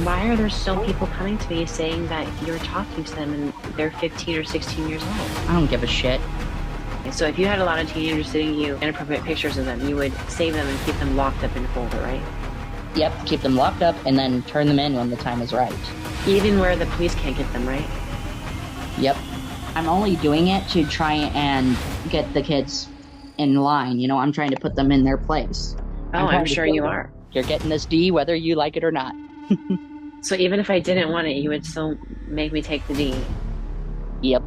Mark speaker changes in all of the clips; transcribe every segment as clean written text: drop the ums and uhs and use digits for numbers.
Speaker 1: Why are there still people coming to me saying that you're talking to them and they're 15 or 16 years old?
Speaker 2: I don't give a shit.
Speaker 1: So if you had a lot of teenagers sending you inappropriate pictures of them, you would save them and keep them locked up in a folder, right?
Speaker 2: Yep, keep them locked up and then turn them in when the time is right.
Speaker 1: Even where the police can't get them, right?
Speaker 2: Yep. I'm only doing it to try and get the kids in line. You know, I'm trying to put them in their place.
Speaker 1: Oh, I'm sure you are.
Speaker 2: You're getting this D whether you like it or not.
Speaker 1: So even if I didn't want it, you would still make me take the D.
Speaker 2: Yep.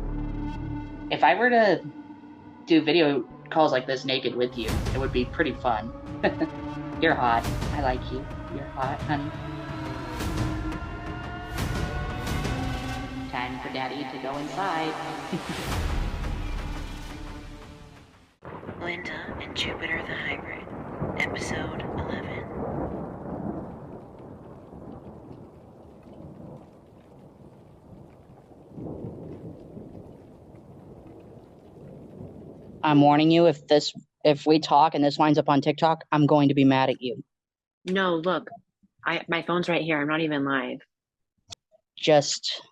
Speaker 2: If I were to do video calls like this naked with you, it would be pretty fun. You're hot. I like you. You're hot, honey. Time for Daddy to go inside.
Speaker 1: Linda and Jupiter the Hybrid, Episode 11.
Speaker 2: I'm warning you, if we talk and this winds up on TikTok, I'm going to be mad at you.
Speaker 1: No, look, my phone's right here. I'm not even live.
Speaker 2: Just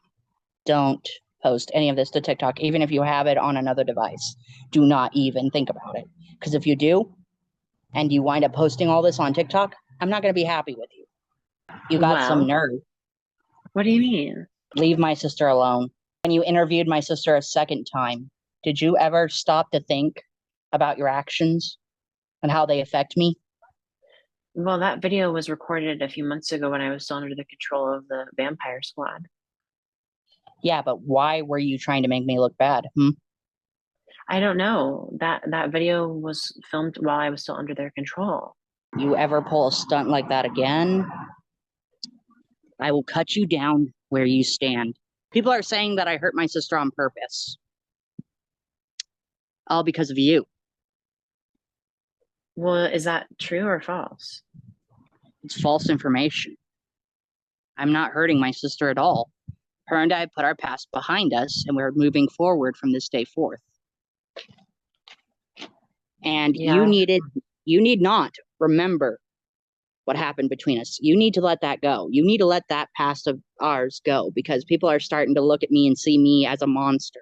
Speaker 2: don't post any of this to TikTok, even if you have it on another device. Do not even think about it. Because if you do, and you wind up posting all this on TikTok, I'm not going to be happy with you. You got some nerve.
Speaker 1: What do you mean?
Speaker 2: Leave my sister alone. When you interviewed my sister a second time, did you ever stop to think about your actions and how they affect me?
Speaker 1: Well, that video was recorded a few months ago when I was still under the control of the vampire squad.
Speaker 2: Yeah, but why were you trying to make me look bad?
Speaker 1: I don't know. That video was filmed while I was still under their control.
Speaker 2: You ever pull a stunt like that again, I will cut you down where you stand. People are saying that I hurt my sister on purpose. All because of you.
Speaker 1: Well, is that true or false?
Speaker 2: It's false information. I'm not hurting my sister at all. Her and I put our past behind us, and we're moving forward from this day forth. And
Speaker 1: Yeah.
Speaker 2: you need not remember what happened between us. You need to let that go. You need to let that past of ours go, because people are starting to look at me and see me as a monster.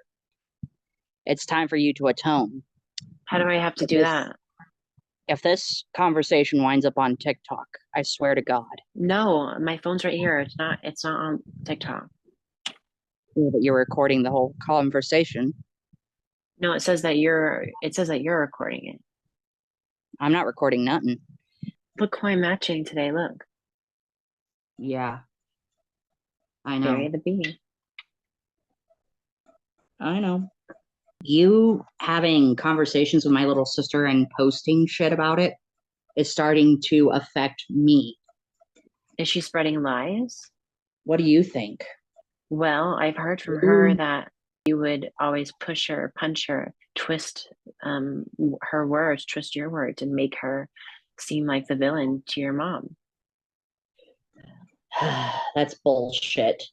Speaker 2: It's time for you to atone.
Speaker 1: How do I have to do that?
Speaker 2: If this conversation winds up on TikTok, I swear to God.
Speaker 1: No, my phone's right here. It's not on TikTok.
Speaker 2: Yeah, but you're recording the whole conversation.
Speaker 1: No, it says that you're recording it.
Speaker 2: I'm not recording nothing.
Speaker 1: Look who I'm matching today, look.
Speaker 2: Yeah. I know.
Speaker 1: Gary the Bee.
Speaker 2: I know. You having conversations with my little sister and posting shit about it is starting to affect me.
Speaker 1: Is she spreading lies?
Speaker 2: What do you think?
Speaker 1: Well, I've heard from her that you would always push her, punch her, twist her words, twist your words, and make her seem like the villain to your mom.
Speaker 2: That's bullshit.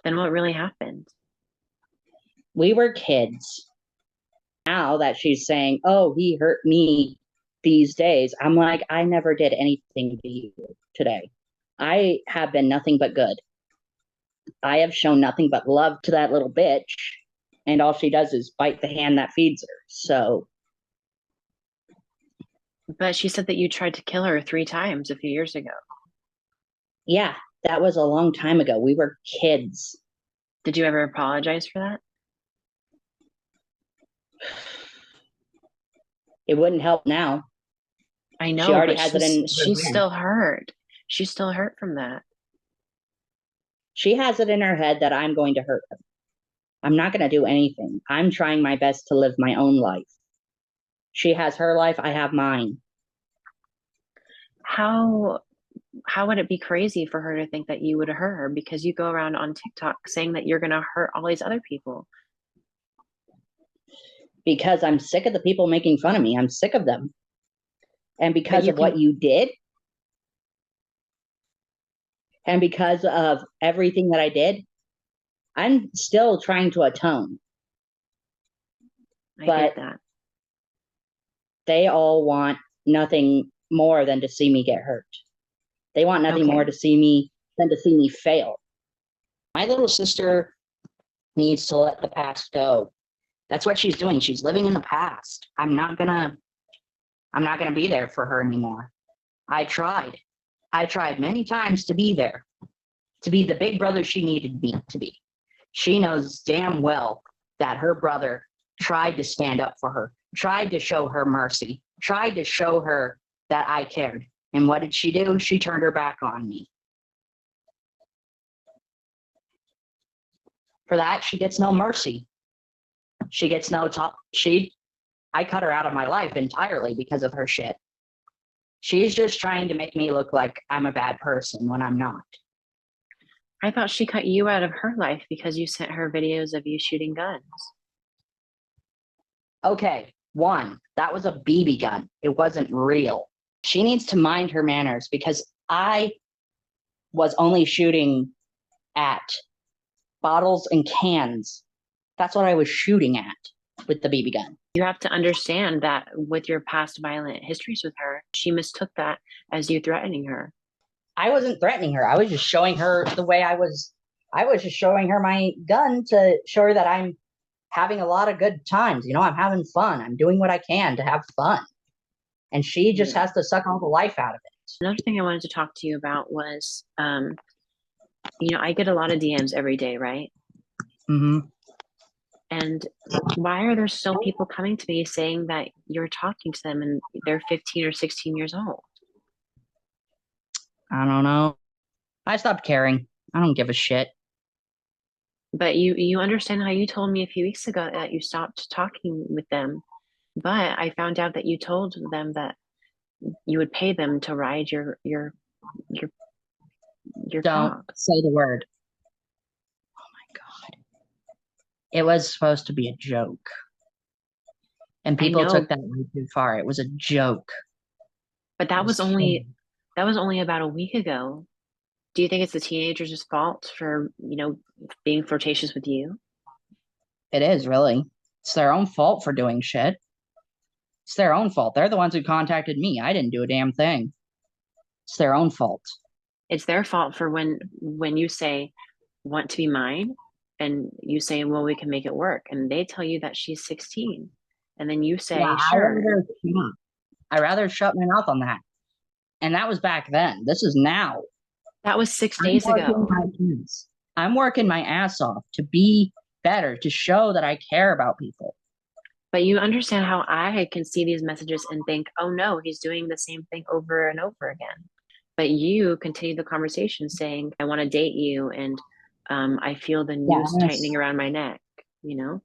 Speaker 1: Then what really happened?
Speaker 2: We were kids. Now that she's saying, oh, he hurt me these days, I'm like, I never did anything to you today. I have been nothing but good. I have shown nothing but love to that little bitch, and all she does is bite the hand that feeds her. So.
Speaker 1: But she said that you tried to kill her 3 times a few years ago.
Speaker 2: Yeah, that was a long time ago. We were kids.
Speaker 1: Did you ever apologize for that?
Speaker 2: It wouldn't help now.
Speaker 1: I know,
Speaker 2: she already has it in.
Speaker 1: She's still hurt. She's still hurt from that.
Speaker 2: She has it in her head that I'm going to hurt her. I'm not going to do anything. I'm trying my best to live my own life. She has her life. I have mine.
Speaker 1: How would it be crazy for her to think that you would hurt her? Because you go around on TikTok saying that you're going to hurt all these other people.
Speaker 2: Because I'm sick of the people making fun of me. I'm sick of them. And because of what you did, and because of everything that I did, I'm still trying to atone.
Speaker 1: I get that.
Speaker 2: They all want nothing more than to see me get hurt. They want nothing more
Speaker 1: Okay.
Speaker 2: to see me than to see me fail. My little sister needs to let the past go. That's what she's doing. She's living in the past. I'm not gonna be there for her anymore. I tried. I tried many times to be there, to be the big brother she needed me to be. She knows damn well that her brother tried to stand up for her, tried to show her mercy, tried to show her that I cared. And what did she do? She turned her back on me. For that, she gets no mercy. She gets no top. I cut her out of my life entirely because of her shit. She's just trying to make me look like I'm a bad person when I'm not.
Speaker 1: I thought she cut you out of her life because you sent her videos of you shooting guns.
Speaker 2: Okay, one, that was a BB gun. It wasn't real. She needs to mind her manners because I was only shooting at bottles and cans. That's what I was shooting at with the BB gun.
Speaker 1: You have to understand that with your past violent histories with her, she mistook that as you threatening her.
Speaker 2: I wasn't threatening her. I was just showing her the way I was. I was just showing her my gun to show her that I'm having a lot of good times. You know, I'm having fun. I'm doing what I can to have fun. And she just
Speaker 1: Hmm.
Speaker 2: has to suck all the life out of it.
Speaker 1: Another thing I wanted to talk to you about was, I get a lot of DMs every day, right?
Speaker 2: Mm-hmm.
Speaker 1: And why are there still people coming to me saying that you're talking to them and they're 15 or 16 years old?
Speaker 2: I don't know. I stopped caring. I don't give a shit.
Speaker 1: But you understand how you told me a few weeks ago that you stopped talking with them. But I found out that you told them that you would pay them to ride your your
Speaker 2: Don't
Speaker 1: cock.
Speaker 2: say the word. God. It was supposed to be a joke. And
Speaker 1: I
Speaker 2: people took
Speaker 1: know,
Speaker 2: that way too far. It was a joke.
Speaker 1: but
Speaker 2: It was kidding.
Speaker 1: that was only about a week ago. Do you think it's the teenagers' fault for, being flirtatious with you?
Speaker 2: It is really. It's their own fault for doing shit. It's their own fault. They're the ones who contacted me. I didn't do a damn thing. It's their own fault.
Speaker 1: It's their fault for when you say want to be mine and you say, well, we can make it work. And they tell you that she's 16. And then you
Speaker 2: Yeah,
Speaker 1: say, sure.
Speaker 2: I rather shut my mouth on that. And that was back then. This is now.
Speaker 1: That was six
Speaker 2: I'm
Speaker 1: days
Speaker 2: working
Speaker 1: ago.
Speaker 2: my kids. I'm working my ass off to be better, to show that I care about people.
Speaker 1: But you understand how I can see these messages and think, oh no, he's doing the same thing over and over again. But you continue the conversation saying, I want to date you and I feel the
Speaker 2: Yeah,
Speaker 1: noose tightening around my neck, you know?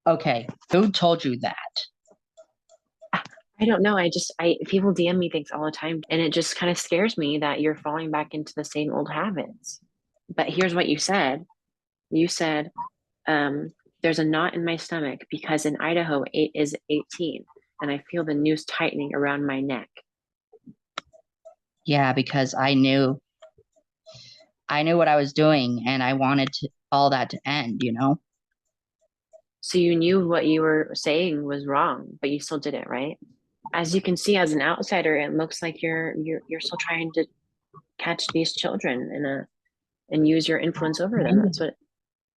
Speaker 2: okay. Who told you that?
Speaker 1: I don't know. People DM me things all the time, and it just kind of scares me that you're falling back into the same old habits. But here's what you said. You said, there's a knot in my stomach because in Idaho, 8 is 18, and I feel the noose tightening around my neck.
Speaker 2: Yeah, because I knew what I was doing and I wanted all that to end, you know?
Speaker 1: So you knew what you were saying was wrong, but you still did it, right? As you can see, as an outsider, it looks like you're still trying to catch these children and use your influence over them. That's what.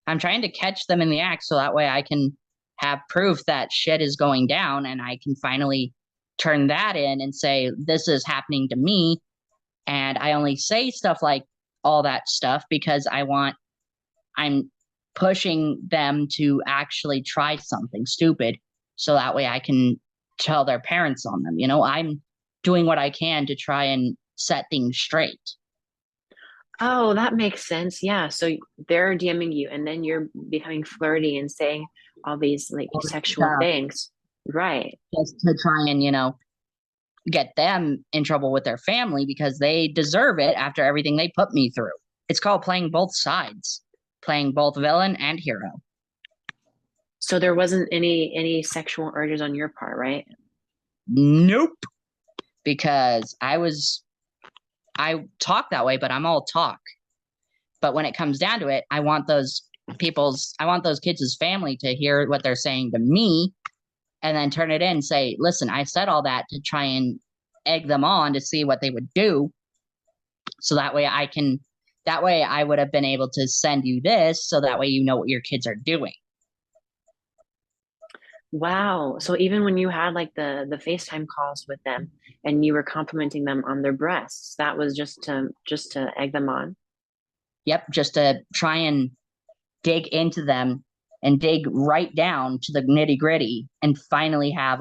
Speaker 2: I'm trying to catch them in the act so that way I can have proof that shit is going down and I can finally turn that in and say, this is happening to me. And I only say stuff like all that stuff because I'm pushing them to actually try something stupid so that way I can tell their parents on them. You know, I'm doing what I can to try and set things straight.
Speaker 1: Oh, that makes sense. Yeah. So they're DMing you and then you're becoming flirty and saying all these like sexual
Speaker 2: Uh,
Speaker 1: things. Right.
Speaker 2: just to try and, get them in trouble with their family because they deserve it after everything they put me through. It's called playing both sides, playing both villain and hero.
Speaker 1: So there wasn't any sexual urges on your part, right?
Speaker 2: Nope. Because I talk that way, but I'm all talk. But when it comes down to it, I want those kids' family to hear what they're saying to me and then turn it in and say, listen, I said all that to try and egg them on to see what they would do. So that way I would have been able to send you this so that way you know what your kids are doing.
Speaker 1: Wow. So even when you had like the FaceTime calls with them and you were complimenting them on their breasts, that was just to egg them on.
Speaker 2: Yep, just to try and dig into them and dig right down to the nitty gritty and finally have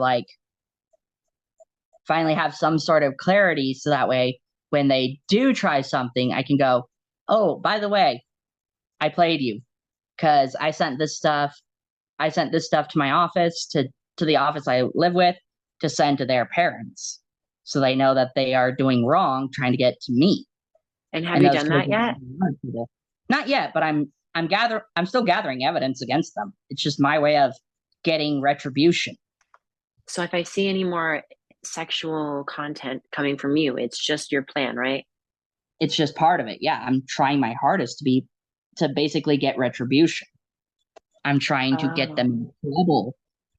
Speaker 2: some sort of clarity so that way when they do try something, I can go, oh, by the way, I played you because I sent this stuff to my office to the office I live with to send to their parents. So they know that they are doing wrong trying to get to me.
Speaker 1: And have
Speaker 2: And
Speaker 1: you
Speaker 2: those
Speaker 1: done
Speaker 2: kids
Speaker 1: that yet?
Speaker 2: not yet, but I'm still gathering evidence against them. It's just my way of getting retribution.
Speaker 1: So if I see any more sexual content coming from you, it's just your plan, right?
Speaker 2: It's just part of it. Yeah, I'm trying my hardest to basically get retribution. I'm trying to get them
Speaker 1: Oh.
Speaker 2: in trouble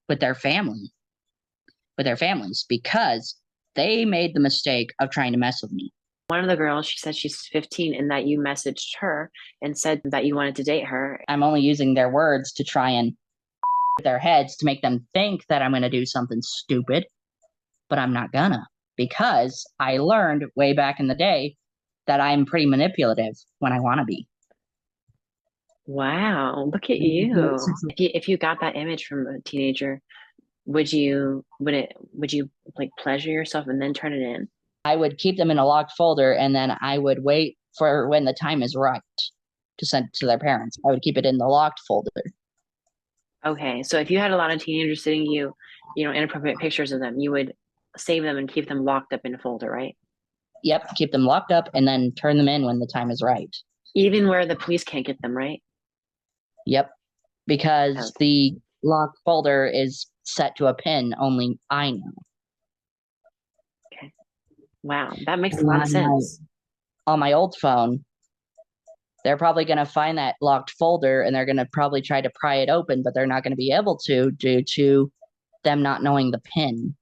Speaker 2: with their family, with their families, because they made the mistake of trying to mess with me.
Speaker 1: One of the girls, she said she's 15 and that you messaged her and said that you wanted to date her.
Speaker 2: I'm only using their words to try and with their heads to make them think that I'm going to do something stupid, but I'm not gonna because I learned way back in the day that I'm pretty manipulative when I want to be.
Speaker 1: Wow, look at you. If you got that image from a teenager, would you like pleasure yourself and then turn it in?
Speaker 2: I would keep them in a locked folder and then I would wait for when the time is right to send it to their parents. I would keep it in the locked folder.
Speaker 1: Okay, so if you had a lot of teenagers sending you, inappropriate pictures of them, you would save them and keep them locked up in a folder, right?
Speaker 2: Yep, keep them locked up and then turn them in when the time is right.
Speaker 1: Even where the police can't get them, right?
Speaker 2: Yep, because
Speaker 1: Okay.
Speaker 2: the locked folder is set to a pin only I know.
Speaker 1: Okay. Wow, that makes a lot of
Speaker 2: On my,
Speaker 1: sense.
Speaker 2: on my old phone, they're probably going to find that locked folder and they're going to probably try to pry it open, but they're not going to be able to due to them not knowing the pin.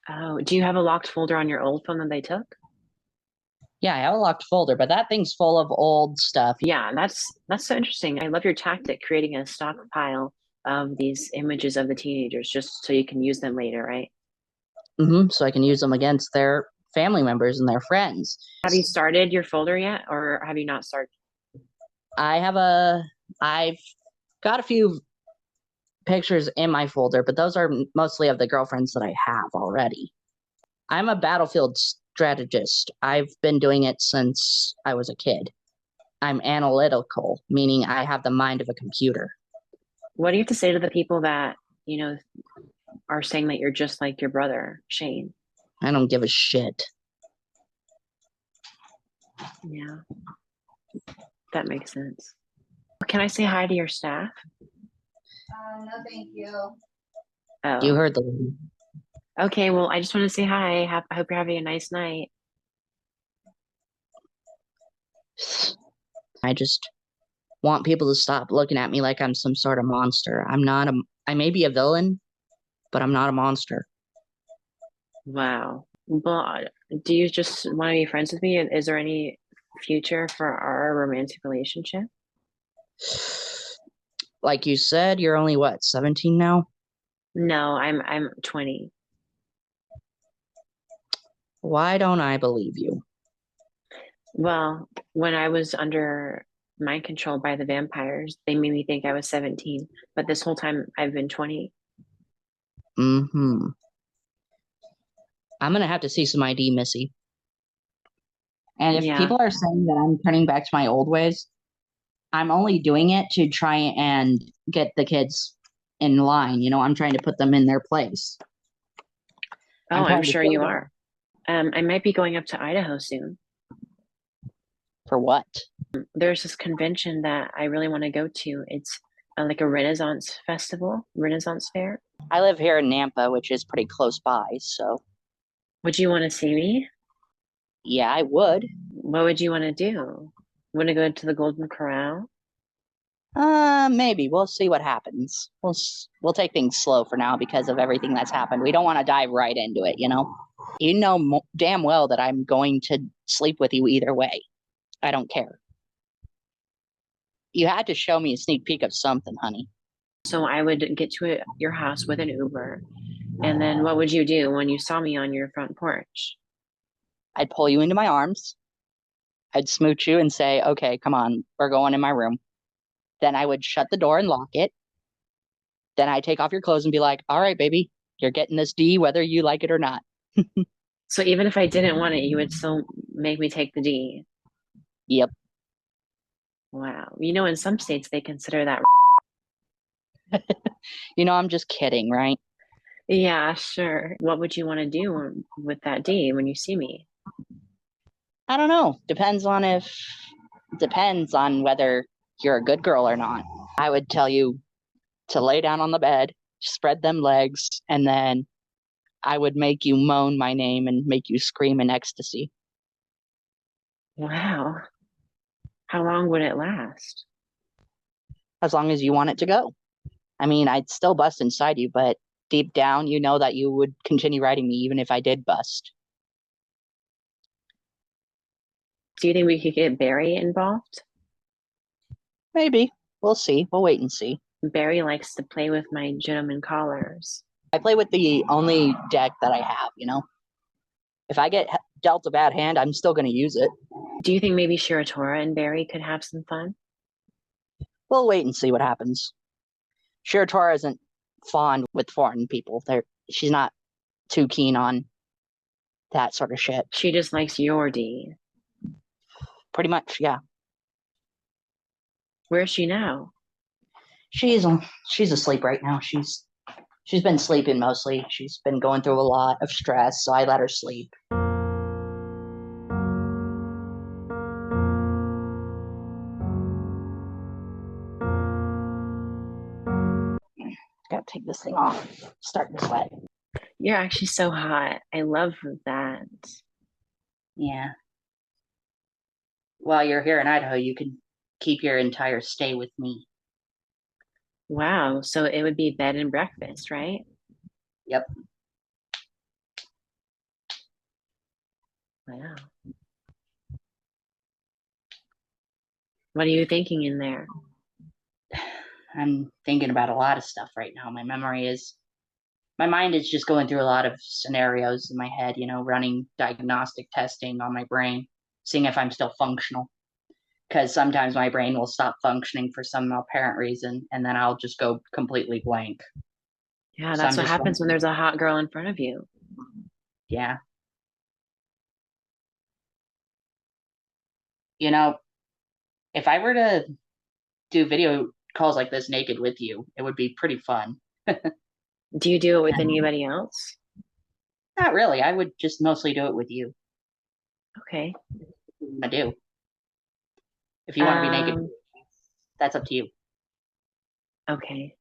Speaker 1: Oh, do you have a locked folder on your old phone that they took?
Speaker 2: Yeah, I have a locked folder, but that thing's full of old stuff.
Speaker 1: Yeah, that's so interesting. I love your tactic, creating a stockpile of these images of the teenagers just so you can use them later, right?
Speaker 2: So I can use them against their family members and their friends.
Speaker 1: Have you started your folder yet, or have you not started?
Speaker 2: I have a, I've got a few pictures in my folder, but those are mostly of the girlfriends that I have already. I'm a battlefield strategist. I've been doing it since I was a kid. I'm analytical, meaning I have the mind of a computer.
Speaker 1: What do you have to say to the people that, you know, are saying that you're just like your brother, Shane?
Speaker 2: I don't give a shit.
Speaker 1: Yeah, that makes sense. Can I say hi to your staff?
Speaker 3: No, thank you.
Speaker 2: You
Speaker 1: Oh,
Speaker 2: heard the lady.
Speaker 1: okay. Well, I just want to say hi. I hope you're having a nice night.
Speaker 2: I just want people to stop looking at me like I'm some sort of monster. I may be a villain, but I'm not a monster.
Speaker 1: Wow. Well, do you just want to be friends with me? Is there any future for our romantic relationship?
Speaker 2: Like you said, you're only what, 17 now?
Speaker 1: No, I'm 20.
Speaker 2: Why don't I believe you?
Speaker 1: Well, when I was under mind control by the vampires, they made me think I was 17, but this whole time I've been 20.
Speaker 2: Mm-hmm. I'm gonna have to see some ID, Missy. And if
Speaker 1: Yeah.
Speaker 2: people are saying that I'm turning back to my old ways, I'm only doing it to try and get the kids in line. I'm trying to put them in their place.
Speaker 1: Oh,
Speaker 2: I'm
Speaker 1: I'm
Speaker 2: trying to
Speaker 1: sure
Speaker 2: show
Speaker 1: you
Speaker 2: them
Speaker 1: are. I might be going up to Idaho soon.
Speaker 2: for what.
Speaker 1: There's this convention that I really want to go to. It's like a Renaissance festival, Renaissance fair.
Speaker 2: I live here in Nampa, which is pretty close by, so
Speaker 1: Would you want to see me?
Speaker 2: yeah, I would.
Speaker 1: What would you want to do? Want to go to the Golden Corral?
Speaker 2: Maybe we'll see what happens. We'll take things slow for now because of everything that's happened. We don't want to dive right into it. You know damn well that I'm going to sleep with you either way. I don't care. You had to show me a sneak peek of something, honey.
Speaker 1: So I would get to your house with an Uber. And then what would you do when you saw me on your front porch?
Speaker 2: I'd pull you into my arms. I'd smooch you and say, okay, come on, we're going in my room. Then I would shut the door and lock it. Then I'd take off your clothes and be like, all right, baby, you're getting this D whether you like it or not.
Speaker 1: So even if I didn't want it, you would still make me take the D.
Speaker 2: Yep.
Speaker 1: Wow. You know, in some states, they consider that.
Speaker 2: I'm just kidding, right?
Speaker 1: Yeah, sure. What would you want to do with that D when you see me?
Speaker 2: I don't know. Depends on whether you're a good girl or not. I would tell you to lay down on the bed, spread them legs, and then I would make you moan my name and make you scream in ecstasy.
Speaker 1: Wow. How long would it last?
Speaker 2: As long as you want it to go. I mean, I'd still bust inside you, but deep down, you know that you would continue riding me even if I did bust.
Speaker 1: Do you think we could get Barry involved?
Speaker 2: Maybe. We'll see. We'll wait and see.
Speaker 1: Barry likes to play with my gentleman collars.
Speaker 2: I play with the only deck that I have. If I get dealt a bad hand, I'm still going to use it.
Speaker 1: Do you think maybe Shiratora and Barry could have some fun?
Speaker 2: We'll wait and see what happens. Shiratora isn't fond with foreign people. She's not too keen on that sort of shit.
Speaker 1: She just likes your D.
Speaker 2: Pretty much, yeah.
Speaker 1: Where's she now?
Speaker 2: She's asleep right now. She's been sleeping mostly. She's been going through a lot of stress, so I let her sleep. Gotta take this thing off. Starting to sweat.
Speaker 1: You're actually so hot. I love that.
Speaker 2: Yeah. While you're here in Idaho, you can keep your entire stay with me.
Speaker 1: Wow. So it would be bed and breakfast, right?
Speaker 2: Yep.
Speaker 1: Wow. What are you thinking in there?
Speaker 2: I'm thinking about a lot of stuff right now. My mind is just going through a lot of scenarios in my head, running diagnostic testing on my brain, seeing if I'm still functional. Because sometimes my brain will stop functioning for some apparent reason, and then I'll just go completely blank.
Speaker 1: Yeah,
Speaker 2: So
Speaker 1: that's
Speaker 2: I'm
Speaker 1: what
Speaker 2: just
Speaker 1: happens when there's a hot girl in front of you.
Speaker 2: Yeah. If I were to do video calls like this naked with you, it would be pretty fun.
Speaker 1: Do you do it with anybody else?
Speaker 2: Not really. I would just mostly do it with you.
Speaker 1: Okay.
Speaker 2: I do. If you want to be naked, that's up to you.
Speaker 1: Okay.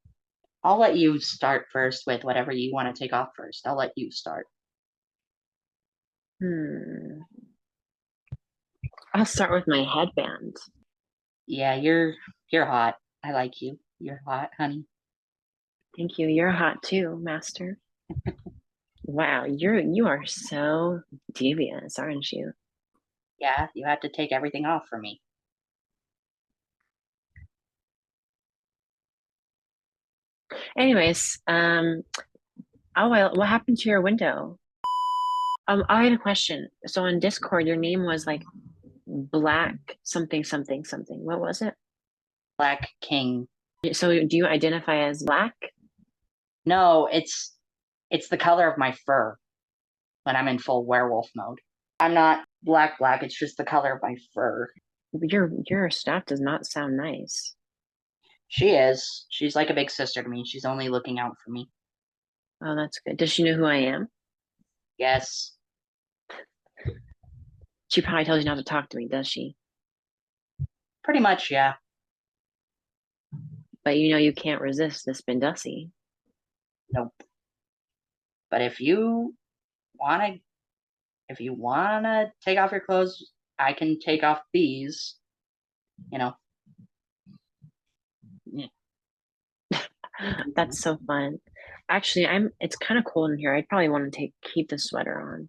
Speaker 2: I'll let you start first with whatever you want to take off first. I'll let you start.
Speaker 1: I'll start with my headband.
Speaker 2: Yeah, you're hot. I like you. You're hot, honey.
Speaker 1: Thank you. You're hot too, master. Wow, you are so devious, aren't you?
Speaker 2: Yeah, you have to take everything off for me.
Speaker 1: Anyways, oh well, what happened to your window? I had a question. So on Discord, your name was like Black something something something. What was it?
Speaker 2: Black King.
Speaker 1: So do you identify as black?
Speaker 2: No, it's the color of my fur when I'm in full werewolf mode. I'm not black, it's just the color of my fur.
Speaker 1: Your stuff does not sound nice.
Speaker 2: She is. She's like a big sister to me. She's only looking out for me.
Speaker 1: Oh, that's good. Does she know who I am?
Speaker 2: Yes.
Speaker 1: She probably tells you not to talk to me, does she?
Speaker 2: Pretty much, yeah.
Speaker 1: But you can't resist this Bindussie.
Speaker 2: Nope. But if you wanna take off your clothes, I can take off these. Yeah.
Speaker 1: That's so fun. Actually, it's kind of cold in here. I'd probably want to keep the sweater on.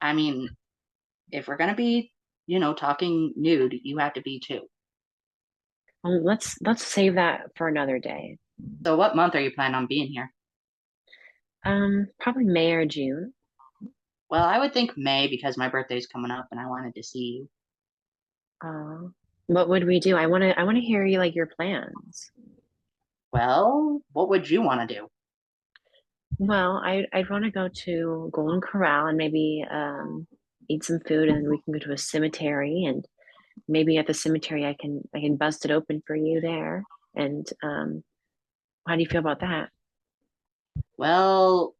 Speaker 2: I mean, if we're gonna be, talking nude, you have to be too.
Speaker 1: Let's save that for another day.
Speaker 2: So what month are you planning on being here?
Speaker 1: Probably May or June.
Speaker 2: Well, I would think May because my birthday's coming up and I wanted to see you.
Speaker 1: Uh, what would we do? I want to hear you like your plans.
Speaker 2: Well, what would you want to do?
Speaker 1: Well, I'd want to go to Golden Corral and maybe eat some food, and we can go to a cemetery, and maybe at the cemetery I can bust it open for you there. And how do you feel about that?
Speaker 2: Well,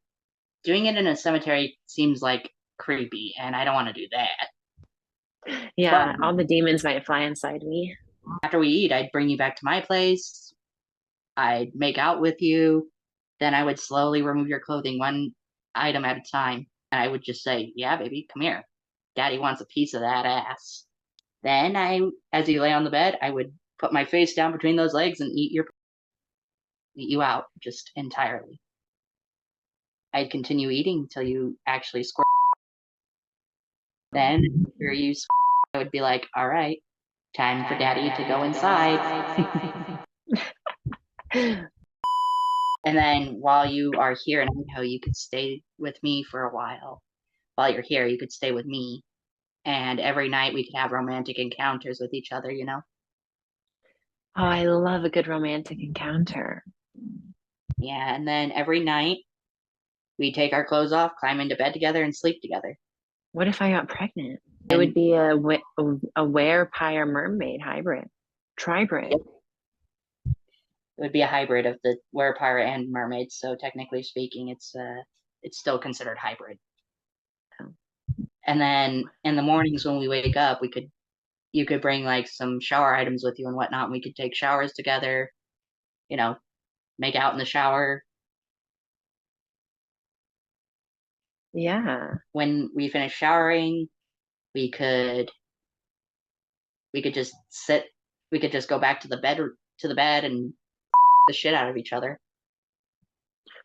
Speaker 2: doing it in a cemetery seems like creepy, and I don't want to do that. But
Speaker 1: Yeah, all the demons might fly inside me.
Speaker 2: after we eat, I'd bring you back to my place. I'd make out with you. Then I would slowly remove your clothing one item at a time. And I would just say, yeah, baby, come here. Daddy wants a piece of that ass. Then as you lay on the bed, I would put my face down between those legs and eat you out just entirely. I'd continue eating until you actually squirt. Then after you squirt, I would be like, all right, time for daddy to go inside. And then while you are here in Idaho, you could stay with me for a while. While you're here, you could stay with me. And every night we could have romantic encounters with each other.
Speaker 1: Oh, I love a good romantic encounter.
Speaker 2: Yeah, and then every night we take our clothes off, climb into bed together, and sleep together.
Speaker 1: What if I got pregnant? It
Speaker 2: And
Speaker 1: would be a werepire mermaid hybrid, tribrid.
Speaker 2: it would be a hybrid of the werepire and mermaid. So technically speaking, it's still considered hybrid.
Speaker 1: Oh.
Speaker 2: And then in the mornings when we wake up, you could bring like some shower items with you and whatnot. And we could take showers together, you know, make out in the shower.
Speaker 1: Yeah.
Speaker 2: When we finish showering, we could we could just sit we could just go back to the bed and the shit out of each other.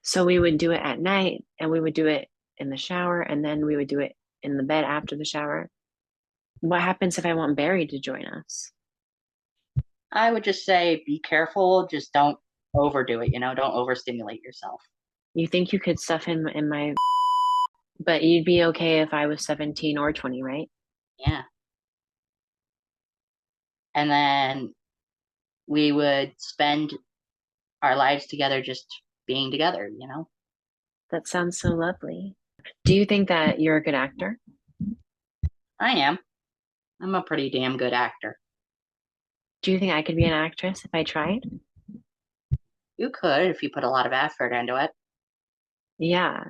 Speaker 1: So we would do it at night and we would do it in the shower and then we would do it in the bed after the shower. What happens if I want Barry to join us?
Speaker 2: I would just say be careful, just don't overdo it, don't overstimulate yourself.
Speaker 1: You think you could stuff him in my, but you'd be okay if I was 17 or 20, right?
Speaker 2: Yeah. And then we would spend our lives together just being together.
Speaker 1: That sounds so lovely. Do you think that you're a good actor?
Speaker 2: I am. I'm a pretty damn good actor.
Speaker 1: Do you think I could be an actress if I tried?
Speaker 2: You could if you put a lot of effort into it.
Speaker 1: Yeah.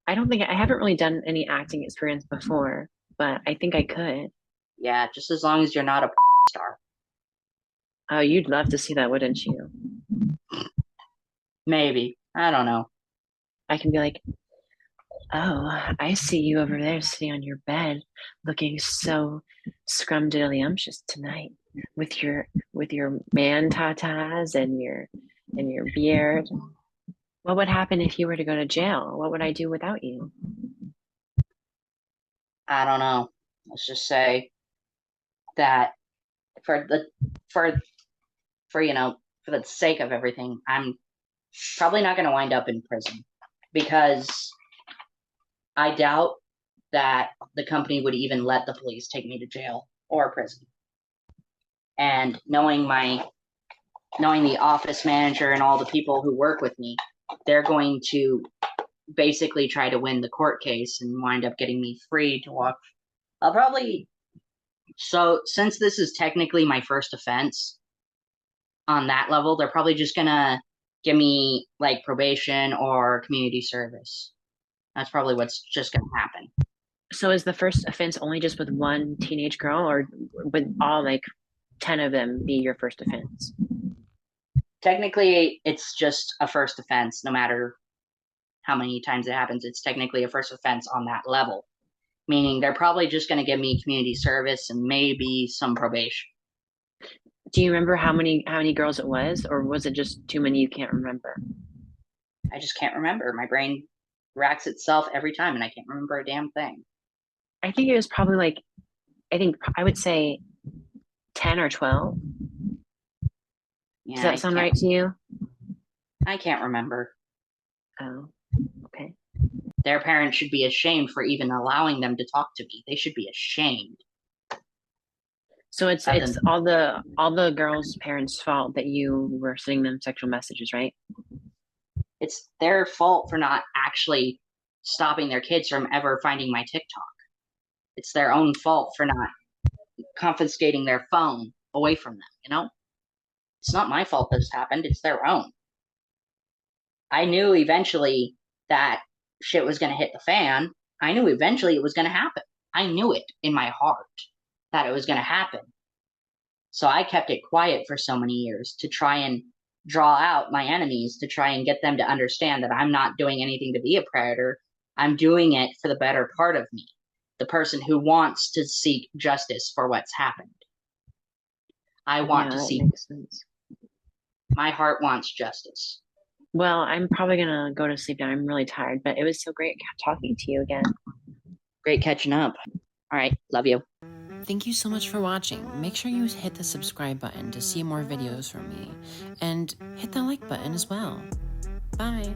Speaker 1: I haven't really done any acting experience before, but I think I could.
Speaker 2: Yeah, just as long as you're not a star.
Speaker 1: Oh, you'd love to see that, wouldn't you?
Speaker 2: Maybe. I don't know.
Speaker 1: I can be like, oh, I see you over there sitting on your bed looking so scrumdiddlyumptious tonight with your man tatas and your beard. What would happen if you were to go to jail? What would I do without you?
Speaker 2: I don't know. Let's just say that for the for for the sake of everything, I'm probably not going to wind up in prison because I doubt that the company would even let the police take me to jail or prison. And knowing the office manager and all the people who work with me, they're going to basically try to win the court case and wind up getting me free to walk. I'll probably so since this is technically my first offense on that level, they're probably just gonna give me like probation or community service. That's probably what's just gonna happen.
Speaker 1: So is the first offense only just with one teenage girl, or would all like 10 of them be your first offense?
Speaker 2: Technically, it's just a first offense, no matter how many times it happens. It's technically a first offense on that level, meaning they're probably just going to give me community service and maybe some probation.
Speaker 1: Do you remember how many girls it was, or was it just too many you can't remember?
Speaker 2: I just can't remember. My brain racks itself every time, and I can't remember a damn thing.
Speaker 1: I think it was probably like I would say 10 or 12. Does
Speaker 2: Yeah,
Speaker 1: that sound right to you?
Speaker 2: I can't remember.
Speaker 1: Oh, okay.
Speaker 2: Their parents should be ashamed for even allowing them to talk to me. They should be ashamed
Speaker 1: So it's
Speaker 2: of
Speaker 1: it's
Speaker 2: them.
Speaker 1: all the girls' parents' fault that you were sending them sexual messages, right?
Speaker 2: It's their fault for not actually stopping their kids from ever finding my TikTok. It's their own fault for not confiscating their phone away from them, you know? It's not my fault this happened, it's their own. I knew eventually that shit was going to hit the fan. I knew eventually it was going to happen. I knew it in my heart that it was going to happen. So I kept it quiet for so many years to try and draw out my enemies, to try and get them to understand that I'm not doing anything to be a predator. I'm doing it for the better part of me, the person who wants to seek justice for what's happened. I want
Speaker 1: Yeah,
Speaker 2: to
Speaker 1: that
Speaker 2: seek,
Speaker 1: makes sense.
Speaker 2: my heart wants justice.
Speaker 1: Well, I'm probably gonna go to sleep now. I'm really tired, but it was so great talking to you again.
Speaker 2: Great catching up. All right, love you.
Speaker 4: Thank you so much for watching. Make sure you hit the subscribe button to see more videos from me, and hit the like button as well. Bye.